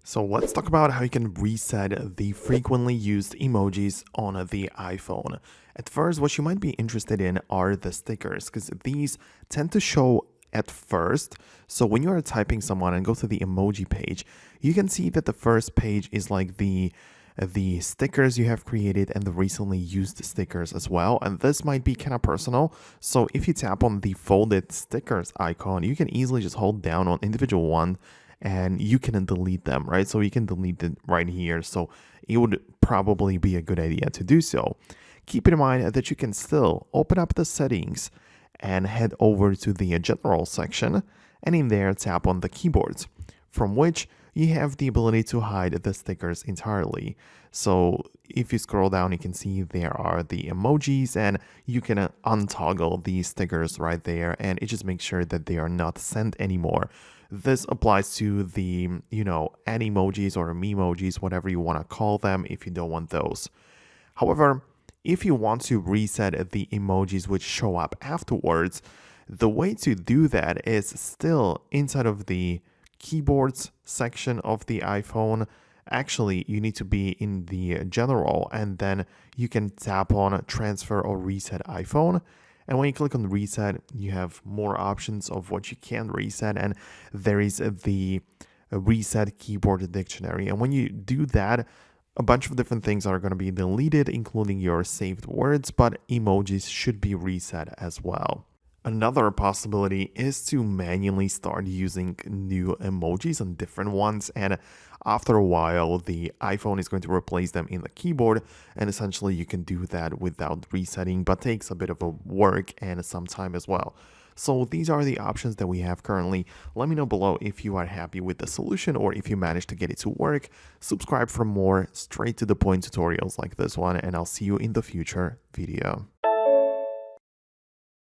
So let's talk about how you can reset the frequently used emojis on the iPhone. At first, what you might be interested in are the stickers, because these tend to show at first. So when you are typing someone and go to the emoji page, you can see that the first page is like the stickers you have created and the recently used stickers as well. And this might be kind of personal. So if you tap on the folded stickers icon, you can easily just hold down on individual one and you can delete them, right? So you can delete it right here. So it would probably be a good idea to do so. Keep in mind that you can still open up the settings and head over to the general section, and in there tap on the keyboards, from which you have the ability to hide the stickers entirely. So if you scroll down, you can see there are the emojis, and you can untoggle these stickers right there, and it just makes sure that they are not sent anymore. This applies to the, animojis or memojis, whatever you want to call them, if you don't want those. However, if you want to reset the emojis which show up afterwards, the way to do that is still inside of the keyboards section of the iPhone. Actually, you need to be in the general, and then you can tap on transfer or reset iPhone. And when you click on reset, you have more options of what you can reset, and there is the reset keyboard dictionary. And when you do that, a bunch of different things are going to be deleted, including your saved words, but emojis should be reset as well. Another possibility is to manually start using new emojis on different ones, and after a while, the iPhone is going to replace them in the keyboard, and essentially you can do that without resetting, but takes a bit of a work and some time as well. So these are the options that we have currently. Let me know below if you are happy with the solution or if you managed to get it to work. Subscribe for more straight to the point tutorials like this one, and I'll see you in the future video.